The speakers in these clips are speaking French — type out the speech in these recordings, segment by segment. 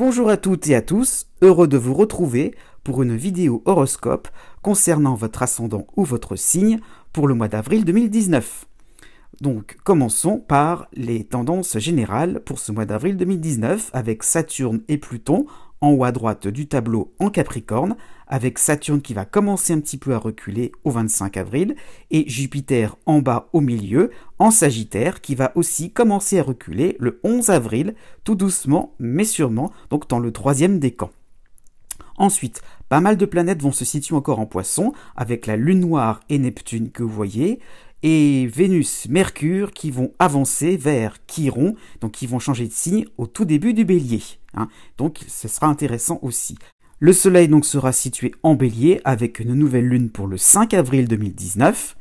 Bonjour à toutes et à tous, heureux de vous retrouver pour une vidéo horoscope concernant votre ascendant ou votre signe pour le mois d'avril 2019. Donc commençons par les tendances générales pour ce mois d'avril 2019 avec Saturne et Pluton en haut à droite du tableau en Capricorne, avec Saturne qui va commencer un petit peu à reculer au 25 avril et Jupiter en bas au milieu en Sagittaire qui va aussi commencer à reculer le 11 avril, tout doucement mais sûrement, donc dans le troisième décan. Ensuite, pas mal de planètes vont se situer encore en Poisson avec la Lune noire et Neptune que vous voyez, et Vénus, Mercure qui vont avancer vers Chiron, donc qui vont changer de signe au tout début du Bélier. Donc ce sera intéressant aussi. Le Soleil donc sera situé en Bélier avec une nouvelle lune pour le 5 avril 2019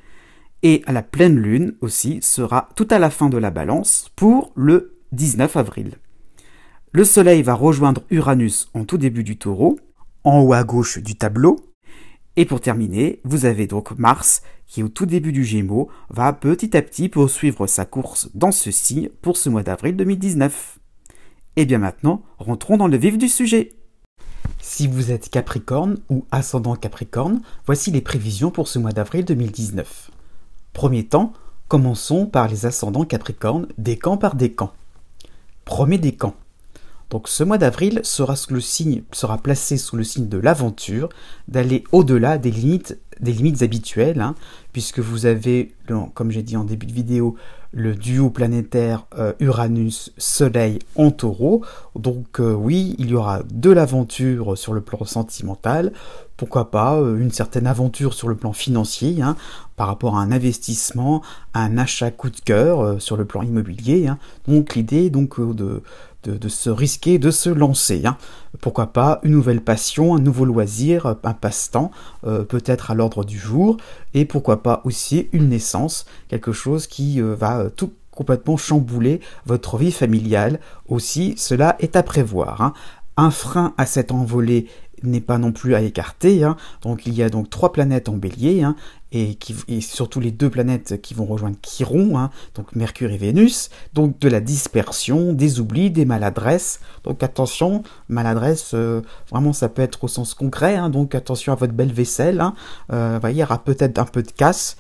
et la pleine lune aussi sera tout à la fin de la Balance pour le 19 avril. Le Soleil va rejoindre Uranus en tout début du Taureau, en haut à gauche du tableau. Et pour terminer, vous avez donc Mars qui au tout début du Gémeaux va petit à petit poursuivre sa course dans ce signe pour ce mois d'avril 2019. Et bien maintenant, rentrons dans le vif du sujet. Si vous êtes Capricorne ou ascendant Capricorne, voici les prévisions pour ce mois d'avril 2019. Premier temps, commençons par les ascendants Capricorne, décan par décan. Premier décan. Donc ce mois d'avril sera placé sous le signe de l'aventure, d'aller au-delà des limites habituelles, puisque vous avez, comme j'ai dit en début de vidéo, le duo planétaire Uranus-Soleil en Taureau. Donc oui, il y aura de l'aventure sur le plan sentimental, pourquoi pas une certaine aventure sur le plan financier, par rapport à un investissement, à un achat coup de cœur sur le plan immobilier. Donc l'idée de se risquer, de se lancer. Pourquoi pas une nouvelle passion, un nouveau loisir, un passe-temps, peut-être à l'ordre du jour, et pourquoi pas aussi une naissance, quelque chose qui va tout complètement chambouler votre vie familiale. Aussi, cela est à prévoir. Un frein à cette envolée n'est pas non plus à écarter. Donc il y a donc 3 planètes en Bélier, et surtout les 2 planètes qui vont rejoindre Chiron, donc Mercure et Vénus, donc de la dispersion, des oublis, des maladresses. Donc attention, maladresse, vraiment ça peut être au sens concret, donc attention à votre belle vaisselle. Il y aura peut-être un peu de casse,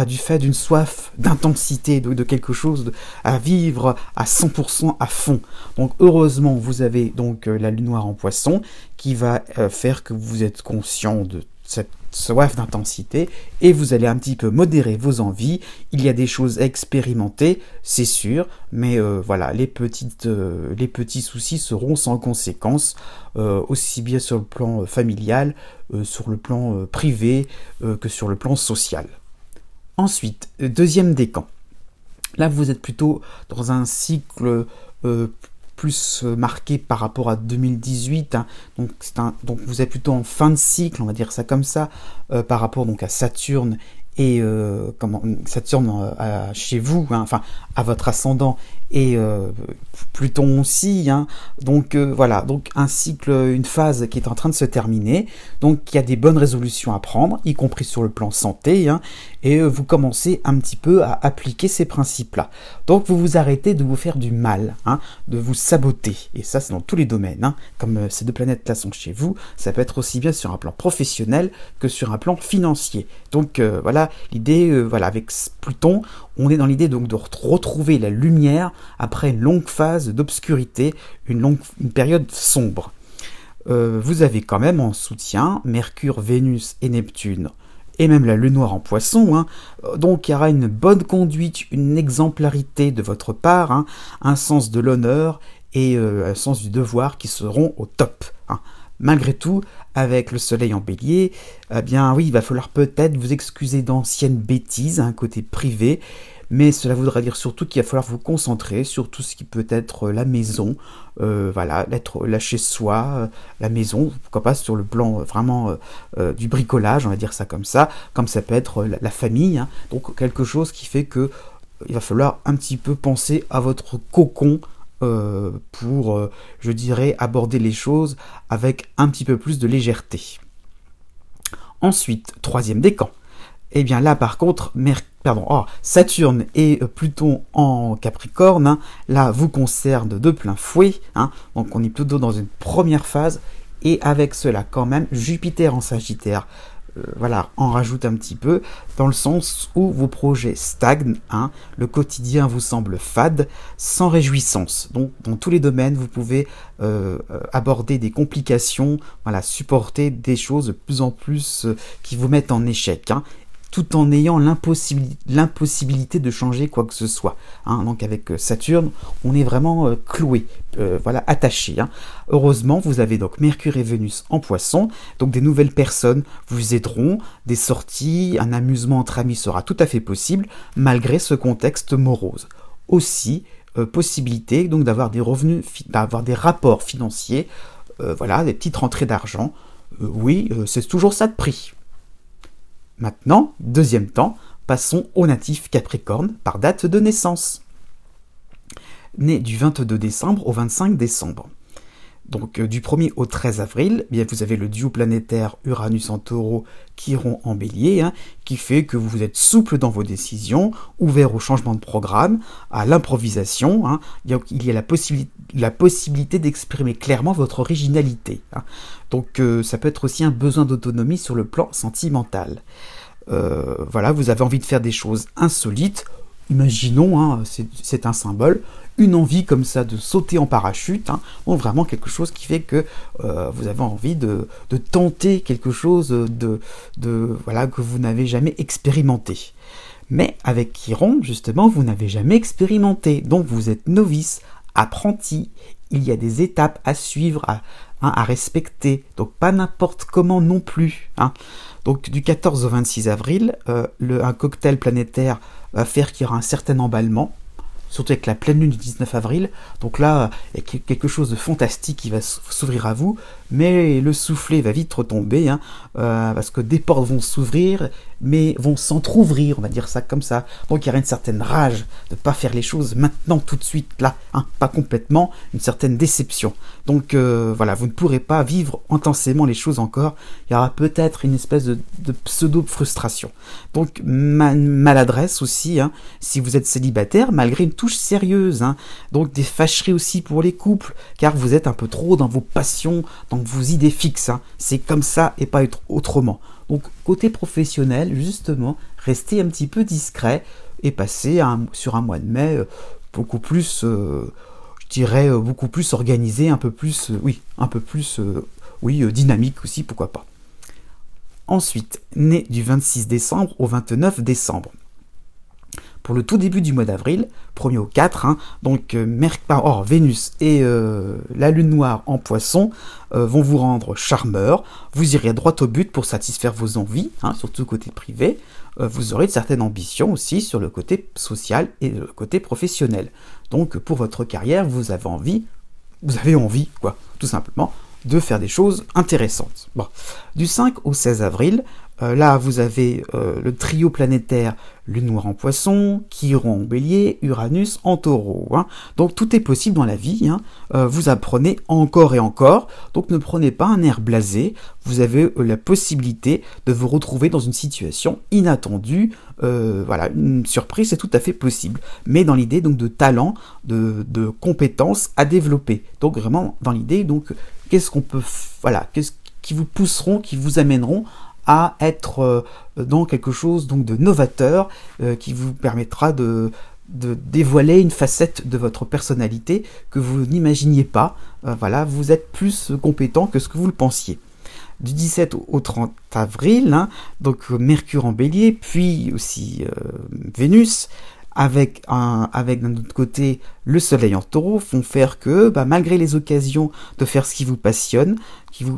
du fait d'une soif d'intensité, de quelque chose à vivre à 100% à fond. Donc heureusement, vous avez donc la lune noire en Poisson qui va faire que vous êtes conscient de cette soif d'intensité et vous allez un petit peu modérer vos envies. Il y a des choses à expérimenter, c'est sûr, mais voilà, les petits soucis seront sans conséquence, aussi bien sur le plan familial, sur le plan privé, que sur le plan social. Ensuite, deuxième décan. Là, vous êtes plutôt dans un cycle plus marqué par rapport à 2018, donc vous êtes plutôt en fin de cycle, on va dire ça comme ça, par rapport donc à Saturne et Saturne chez vous, à votre ascendant, et Pluton aussi, donc voilà, donc un cycle, une phase qui est en train de se terminer, donc il y a des bonnes résolutions à prendre, y compris sur le plan santé, et vous commencez un petit peu à appliquer ces principes-là. Donc vous vous arrêtez de vous faire du mal, de vous saboter, et ça c'est dans tous les domaines, comme ces 2 planètes-là sont chez vous, ça peut être aussi bien sur un plan professionnel que sur un plan financier. Donc voilà, l'idée, avec Pluton, on est dans l'idée donc de retrouver la lumière après une longue phase d'obscurité, une période sombre. Vous avez quand même en soutien Mercure, Vénus et Neptune, et même la lune noire en Poisson, donc il y aura une bonne conduite, une exemplarité de votre part, un sens de l'honneur et un sens du devoir qui seront au top. Malgré tout, avec le soleil en Bélier, oui, il va falloir peut-être vous excuser d'anciennes bêtises, côté privé, mais cela voudra dire surtout qu'il va falloir vous concentrer sur tout ce qui peut être la maison, être là chez soi, la maison, pourquoi pas sur le plan vraiment du bricolage, on va dire ça comme ça peut être la famille, donc quelque chose qui fait que il va falloir un petit peu penser à votre cocon, pour, je dirais, aborder les choses avec un petit peu plus de légèreté. Ensuite, troisième décan. Eh bien là, par contre, Saturne et Pluton en Capricorne, hein, là, vous concerne de plein fouet, hein, donc on est plutôt dans une première phase, et avec cela, quand même, Jupiter en Sagittaire, en rajoute un petit peu, dans le sens où vos projets stagnent, hein, le quotidien vous semble fade, sans réjouissance. Donc, dans tous les domaines, vous pouvez aborder des complications, supporter des choses de plus en plus qui vous mettent en échec, hein, tout en ayant l'impossibilité de changer quoi que ce soit. Hein. Donc avec Saturne, on est vraiment cloué, attaché. Hein. Heureusement, vous avez donc Mercure et Vénus en Poisson, donc des nouvelles personnes vous aideront, des sorties, un amusement entre amis sera tout à fait possible, malgré ce contexte morose. Aussi, possibilité donc d'avoir des revenus, d'avoir des rapports financiers, des petites rentrées d'argent. C'est toujours ça de prix. Maintenant, deuxième temps, passons au natif Capricorne par date de naissance. Né du 22 décembre au 25 décembre. Donc du 1er au 13 avril, vous avez le duo planétaire Uranus en Taureau, Chiron en Bélier, hein, qui fait que vous êtes souple dans vos décisions, ouvert au changement de programme, à l'improvisation. Hein. Il y a la possibilité d'exprimer clairement votre originalité. Hein. Donc ça peut être aussi un besoin d'autonomie sur le plan sentimental. Vous avez envie de faire des choses insolites. Imaginons, hein, c'est un symbole, une envie comme ça de sauter en parachute, hein, vraiment quelque chose qui fait que vous avez envie de tenter quelque chose que vous n'avez jamais expérimenté. Mais avec Chiron, justement, vous n'avez jamais expérimenté, donc vous êtes novice, apprenti, il y a des étapes à suivre, à respecter, donc pas n'importe comment non plus. Hein. Donc du 14 au 26 avril, un cocktail planétaire va faire qu'il y aura un certain emballement, surtout avec la pleine lune du 19 avril. Donc là, il y a quelque chose de fantastique qui va s'ouvrir à vous, mais le soufflet va vite retomber, hein, parce que des portes vont s'ouvrir, mais vont s'entrouvrir, on va dire ça comme ça. Donc il y aura une certaine rage de ne pas faire les choses maintenant, tout de suite, là, hein, pas complètement, une certaine déception. Donc vous ne pourrez pas vivre intensément les choses encore, il y aura peut-être une espèce de pseudo-frustration. Donc maladresse aussi, hein, si vous êtes célibataire, malgré une touche sérieuse, hein. Donc des fâcheries aussi pour les couples, car vous êtes un peu trop dans vos passions, dans vos idées fixes, hein. C'est comme ça et pas autrement. Donc côté professionnel, justement, restez un petit peu discret et passez sur un mois de mai beaucoup plus, beaucoup plus organisé, un peu plus dynamique aussi, pourquoi pas. Ensuite, né du 26 décembre au 29 décembre. Pour le tout début du mois d'avril, 1er au 4, hein, donc Vénus et la lune noire en Poisson vont vous rendre charmeur, vous irez droit au but pour satisfaire vos envies, hein, surtout côté privé, vous aurez de certaines ambitions aussi sur le côté social et le côté professionnel. Donc pour votre carrière, vous avez envie, tout simplement, de faire des choses intéressantes. Bon. Du 5 au 16 avril, là vous avez le trio planétaire Lune noire en Poisson, Chiron en Bélier, Uranus en Taureau. Hein. Donc tout est possible dans la vie, hein. Vous apprenez encore et encore, donc ne prenez pas un air blasé, vous avez la possibilité de vous retrouver dans une situation inattendue, une surprise c'est tout à fait possible, mais dans l'idée donc de talent, de compétences à développer, donc vraiment dans l'idée donc qu'est-ce qui vous pousseront, qui vous amèneront à être dans quelque chose donc de novateur qui vous permettra de dévoiler une facette de votre personnalité que vous n'imaginiez pas. Vous êtes plus compétent que ce que vous le pensiez. Du 17 au 30 avril, hein, donc Mercure en Bélier, puis aussi Vénus, avec d'un autre côté le soleil en Taureau, font faire que, malgré les occasions de faire ce qui vous passionne,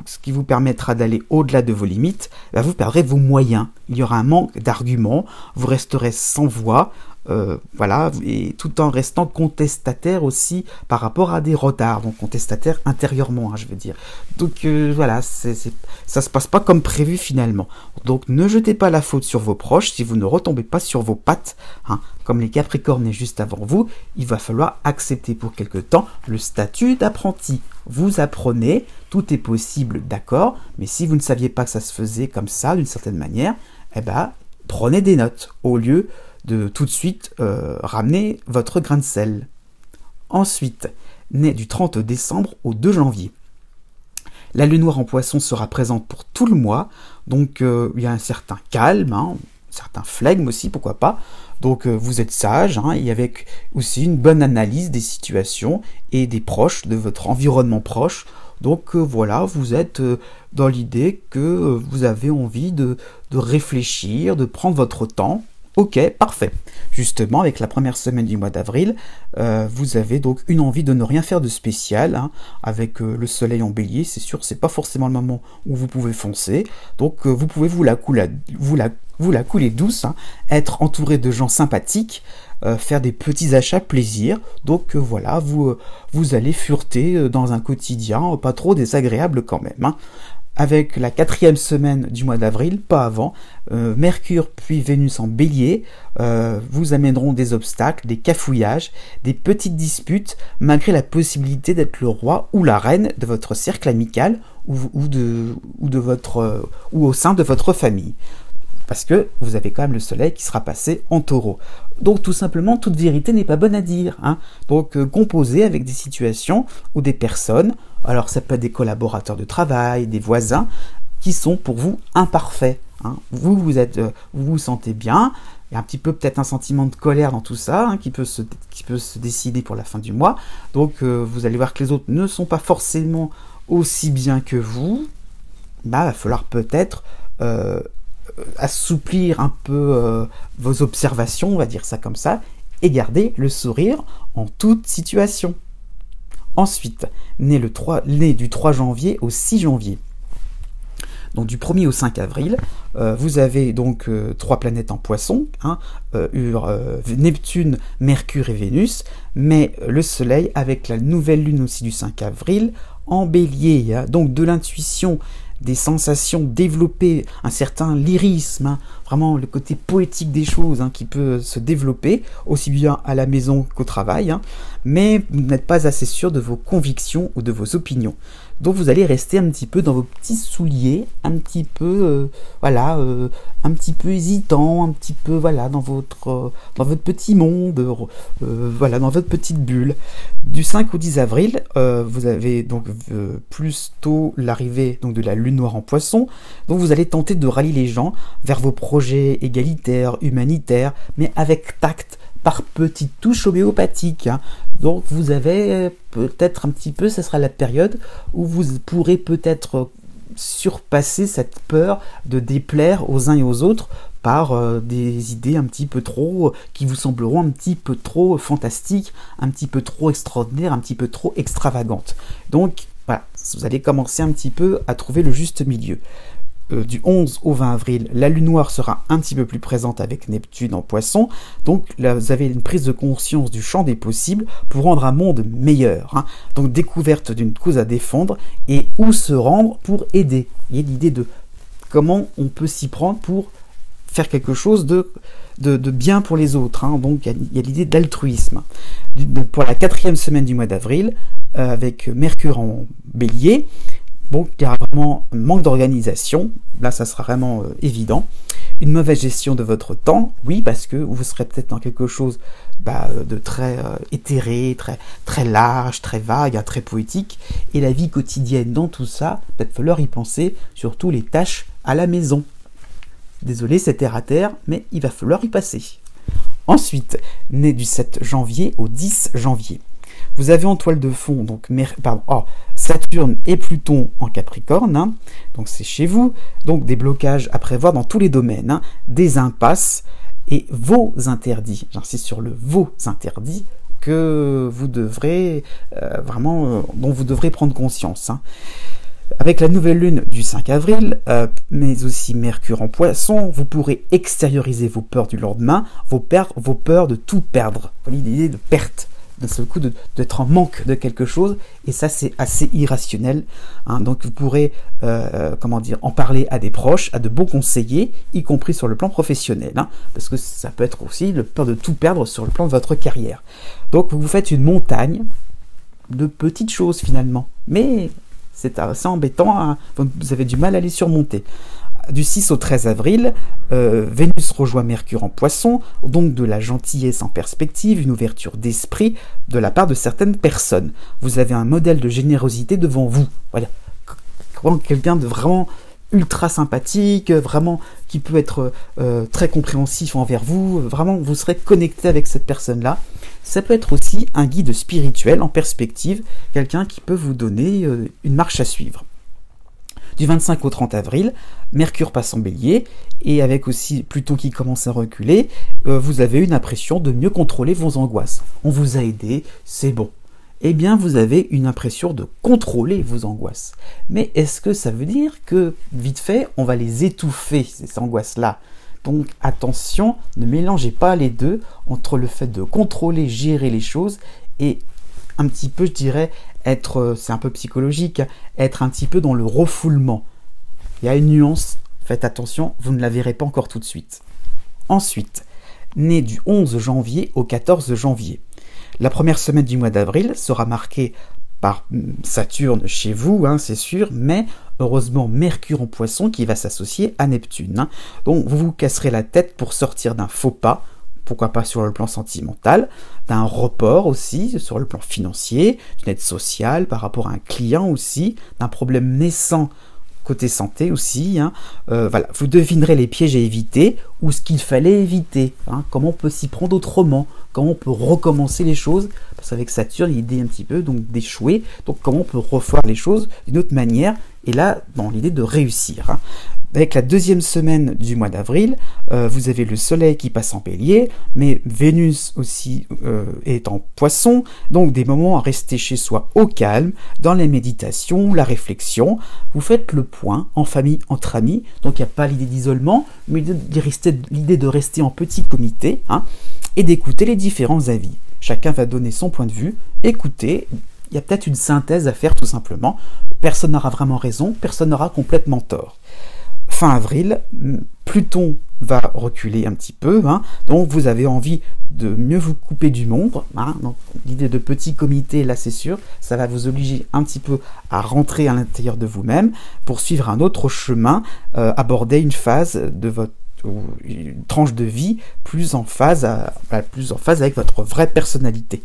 ce qui vous permettra d'aller au-delà de vos limites, vous perdrez vos moyens. Il y aura un manque d'arguments, vous resterez sans voix, et tout en restant contestataire aussi par rapport à des retards, donc contestataire intérieurement, hein, je veux dire. Donc ça se passe pas comme prévu finalement. Donc ne jetez pas la faute sur vos proches si vous ne retombez pas sur vos pattes, hein. Comme les Capricornes juste avant vous, il va falloir accepter pour quelque temps le statut d'apprenti. Vous apprenez, tout est possible, d'accord, mais si vous ne saviez pas que ça se faisait comme ça, d'une certaine manière, prenez des notes au lieu de tout de suite ramener votre grain de sel. Ensuite, né du 30 décembre au 2 janvier. La lune noire en poisson sera présente pour tout le mois, donc il y a un certain calme, un certain flegme aussi, pourquoi pas. Donc vous êtes sage, et avec aussi une bonne analyse des situations et des proches, de votre environnement proche. Donc voilà, vous êtes dans l'idée que vous avez envie de réfléchir, de prendre votre temps. Ok, parfait. Justement, avec la première semaine du mois d'avril, vous avez donc une envie de ne rien faire de spécial, avec le soleil en bélier, c'est sûr, c'est pas forcément le moment où vous pouvez foncer, donc vous pouvez vous la couler douce, être entouré de gens sympathiques, faire des petits achats plaisir, donc voilà, vous allez fureter dans un quotidien pas trop désagréable quand même. Avec la 4e semaine du mois d'avril, pas avant, Mercure puis Vénus en bélier vous amèneront des obstacles, des cafouillages, des petites disputes, malgré la possibilité d'être le roi ou la reine de votre cercle amical ou au sein de votre famille. Parce que vous avez quand même le soleil qui sera passé en taureau. Donc tout simplement, toute vérité n'est pas bonne à dire. Donc composez avec des situations ou des personnes, alors ça peut être des collaborateurs de travail, des voisins, qui sont pour vous imparfaits. Vous vous sentez bien, il y a un petit peu peut-être un sentiment de colère dans tout ça, qui peut se décider pour la fin du mois. Donc vous allez voir que les autres ne sont pas forcément aussi bien que vous. Il va falloir peut-être assouplir un peu vos observations, on va dire ça comme ça, et garder le sourire en toute situation. Ensuite, né du 3 janvier au 6 janvier. Donc du 1er au 5 avril, vous avez donc 3 planètes en poisson, Neptune, Mercure et Vénus, mais le soleil avec la nouvelle lune aussi du 5 avril en bélier, donc de l'intuition, des sensations développées, un certain lyrisme, vraiment le côté poétique des choses qui peut se développer, aussi bien à la maison qu'au travail, mais vous n'êtes pas assez sûr de vos convictions ou de vos opinions. Donc vous allez rester un petit peu dans vos petits souliers, un petit peu, un petit peu hésitant, un petit peu, dans votre petit monde, dans votre petite bulle. Du 5 au 10 avril, vous avez donc plus tôt l'arrivée de la lune noire en poisson, donc vous allez tenter de rallier les gens vers vos projets égalitaires, humanitaires, mais avec tact, par petites touches homéopathiques. Donc vous avez peut-être un petit peu, ce sera la période où vous pourrez peut-être surpasser cette peur de déplaire aux uns et aux autres par des idées un petit peu trop, qui vous sembleront un petit peu trop fantastiques, un petit peu trop extraordinaires, un petit peu trop extravagantes. Donc voilà, vous allez commencer un petit peu à trouver le juste milieu. Du 11 au 20 avril, la lune noire sera un petit peu plus présente avec Neptune en poisson, donc là vous avez une prise de conscience du champ des possibles pour rendre un monde meilleur, donc découverte d'une cause à défendre et où se rendre pour aider. Il y a l'idée de comment on peut s'y prendre pour faire quelque chose de bien pour les autres, donc il y a l'idée d'altruisme. Pour la 4e semaine du mois d'avril, avec Mercure en bélier, donc il y a vraiment un manque d'organisation, là ça sera vraiment évident. Une mauvaise gestion de votre temps, oui, parce que vous serez peut-être dans quelque chose de très éthéré, très large, très vague, très poétique, et la vie quotidienne dans tout ça, peut-être falloir y penser, surtout les tâches à la maison. Désolé, c'est terre à terre, mais il va falloir y passer. Ensuite, né du 7 janvier au 10 janvier. Vous avez en toile de fond donc Saturne et Pluton en Capricorne, donc c'est chez vous, donc des blocages à prévoir dans tous les domaines, des impasses et vos interdits, j'insiste sur le vos interdits, que vous devrez dont vous devrez prendre conscience. Avec la nouvelle lune du 5 avril, mais aussi Mercure en poisson, vous pourrez extérioriser vos peurs du lendemain, vos peurs de tout perdre, l'idée de perte, d'un seul coup d'être en manque de quelque chose, et ça c'est assez irrationnel, donc vous pourrez en parler à des proches, à de bons conseillers, y compris sur le plan professionnel, parce que ça peut être aussi le peur de tout perdre sur le plan de votre carrière. Donc vous faites une montagne de petites choses finalement, mais c'est assez embêtant, vous avez du mal à les surmonter. Du 6 au 13 avril, Vénus rejoint Mercure en Poisson, donc de la gentillesse en perspective, une ouverture d'esprit de la part de certaines personnes. Vous avez un modèle de générosité devant vous. Voilà, quelqu'un de vraiment ultra sympathique, vraiment qui peut être très compréhensif envers vous. Vraiment, vous serez connecté avec cette personne-là. Ça peut être aussi un guide spirituel en perspective, quelqu'un qui peut vous donner une marche à suivre. Du 25 au 30 avril, Mercure passe en Bélier, et avec aussi Pluton qui commence à reculer, vous avez une impression de mieux contrôler vos angoisses. On vous a aidé, c'est bon. Eh bien, vous avez une impression de contrôler vos angoisses. Mais est-ce que ça veut dire que, vite fait, on va les étouffer, ces angoisses-là? Donc, attention, ne mélangez pas les deux, entre le fait de contrôler, gérer les choses, et un petit peu, je dirais, c'est un peu psychologique, être un petit peu dans le refoulement. Il y a une nuance, faites attention, vous ne la verrez pas encore tout de suite. Ensuite, né du 11 janvier au 14 janvier. La première semaine du mois d'avril sera marquée par Saturne chez vous, c'est sûr, mais heureusement Mercure en Poisson qui va s'associer à Neptune. Donc vous vous casserez la tête pour sortir d'un faux pas, pourquoi pas sur le plan sentimental, d'un report aussi sur le plan financier, d'une aide sociale par rapport à un client aussi, d'un problème naissant côté santé aussi. Voilà, vous devinerez les pièges à éviter ou ce qu'il fallait éviter, comment on peut s'y prendre autrement, comment on peut recommencer les choses, parce qu'avec Saturne, l'idée un petit peu donc d'échouer, donc comment on peut refaire les choses d'une autre manière, et là, dans l'idée de réussir. Avec la deuxième semaine du mois d'avril, vous avez le Soleil qui passe en Bélier, mais Vénus aussi est en Poisson, donc des moments à rester chez soi au calme, dans la méditation, la réflexion. Vous faites le point en famille, entre amis, donc il n'y a pas l'idée d'isolement, mais l'idée de rester en petit comité, et d'écouter les différents avis. Chacun va donner son point de vue, écoutez, il y a peut-être une synthèse à faire tout simplement. Personne n'aura vraiment raison, personne n'aura complètement tort. Fin avril, Pluton va reculer un petit peu, donc vous avez envie de mieux vous couper du monde, donc l'idée de petit comité, là c'est sûr, ça va vous obliger un petit peu à rentrer à l'intérieur de vous-même pour suivre un autre chemin, aborder une phase de votre une tranche de vie plus en phase avec votre vraie personnalité.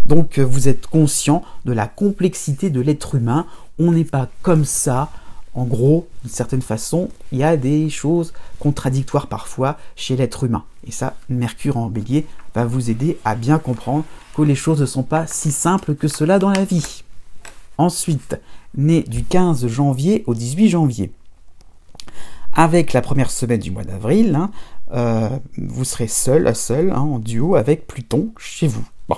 Donc vous êtes conscient de la complexité de l'être humain, on n'est pas comme ça. En gros, d'une certaine façon, il y a des choses contradictoires parfois chez l'être humain. Et ça, Mercure en Bélier va vous aider à bien comprendre que les choses ne sont pas si simples que cela dans la vie. Ensuite, né du 15 janvier au 18 janvier. Avec la première semaine du mois d'avril, vous serez seul en duo avec Pluton chez vous. Bon.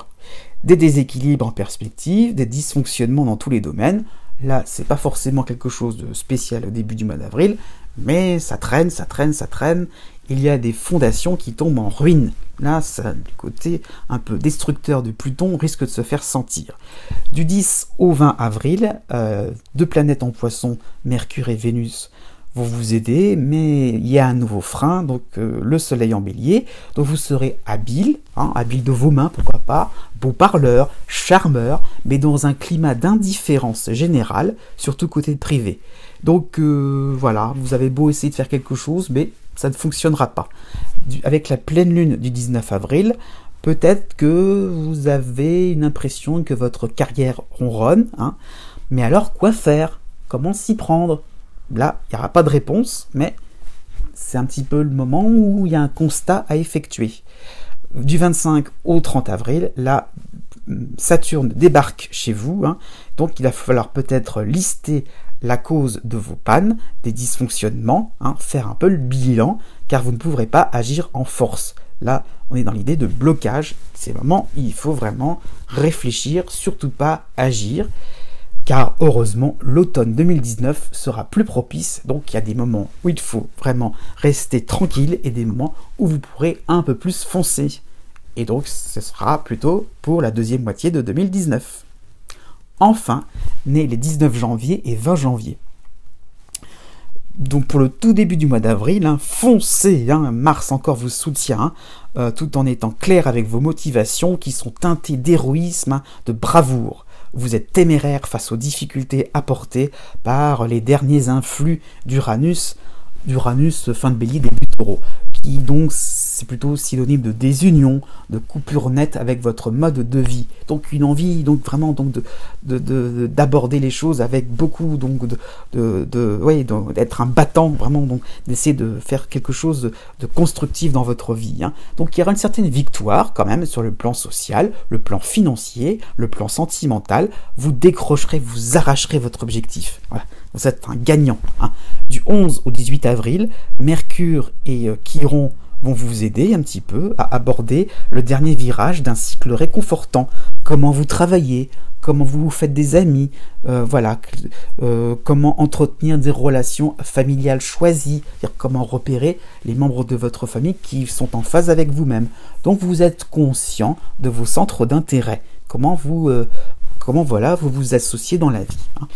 Des déséquilibres en perspective, des dysfonctionnements dans tous les domaines. Là, c'est pas forcément quelque chose de spécial au début du mois d'avril, mais ça traîne. Il y a des fondations qui tombent en ruine. Là, ça, du côté un peu destructeur de Pluton risque de se faire sentir. Du 10 au 20 avril, deux planètes en Poisson, Mercure et Vénus, vont vous aider, mais il y a un nouveau frein, donc le Soleil en Bélier, donc vous serez habile de vos mains, pourquoi pas, beau parleur, charmeur, mais dans un climat d'indifférence générale, surtout côté privé. Donc voilà, vous avez beau essayer de faire quelque chose, mais ça ne fonctionnera pas. Avec la pleine lune du 19 avril, peut-être que vous avez une impression que votre carrière ronronne, mais alors quoi faire? Comment s'y prendre? Là, il n'y aura pas de réponse, mais c'est un petit peu le moment où il y a un constat à effectuer. Du 25 au 30 avril, là, Saturne débarque chez vous, donc il va falloir peut-être lister la cause de vos pannes, des dysfonctionnements, faire un peu le bilan, car vous ne pourrez pas agir en force. Là, on est dans l'idée de blocage. C'est le moment où il faut vraiment réfléchir, surtout pas agir. Car heureusement, l'automne 2019 sera plus propice, donc il y a des moments où il faut vraiment rester tranquille et des moments où vous pourrez un peu plus foncer. Et donc ce sera plutôt pour la deuxième moitié de 2019. Enfin, nés les 19 janvier et 20 janvier. Donc pour le tout début du mois d'avril, foncez, Mars encore vous soutient, tout en étant clair avec vos motivations qui sont teintées d'héroïsme, de bravoure. Vous êtes téméraire face aux difficultés apportées par les derniers influx d'Uranus d'Uranus, fin de Bélier, début de Taureau, qui donc c'est plutôt synonyme de désunion, de coupure nette avec votre mode de vie. Donc une envie donc vraiment donc d'aborder les choses avec beaucoup donc d'être un battant, vraiment donc d'essayer de faire quelque chose de constructif dans votre vie. Hein. Donc il y aura une certaine victoire quand même sur le plan social, le plan financier, le plan sentimental. Vous décrocherez, vous arracherez votre objectif. Voilà. Vous êtes un gagnant. Hein. Du 11 au 18 avril, Mercure et Chiron vont vous aider un petit peu à aborder le dernier virage d'un cycle réconfortant. Comment vous travaillez, comment vous faites des amis, comment entretenir des relations familiales choisies, c'est-à-dire comment repérer les membres de votre famille qui sont en phase avec vous-même. Donc vous êtes conscient de vos centres d'intérêt, comment vous vous associez dans la vie. Hein.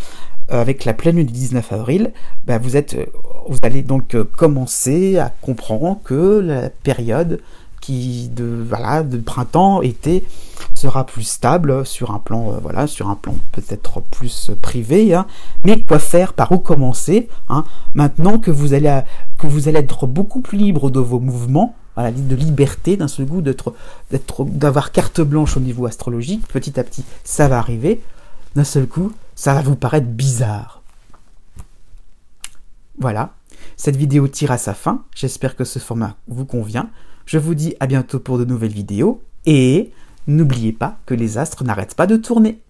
Avec la pleine lune du 19 avril, vous allez donc commencer à comprendre que la période de printemps-été sera plus stable sur un plan, peut-être plus privé. Hein. Mais quoi faire, par où commencer, hein, maintenant que vous allez être beaucoup plus libre de vos mouvements, voilà, de liberté, d'un seul coup, d'avoir carte blanche au niveau astrologique, petit à petit, ça va arriver. D'un seul coup, ça va vous paraître bizarre. Voilà, cette vidéo tire à sa fin. J'espère que ce format vous convient. Je vous dis à bientôt pour de nouvelles vidéos. Et n'oubliez pas que les astres n'arrêtent pas de tourner.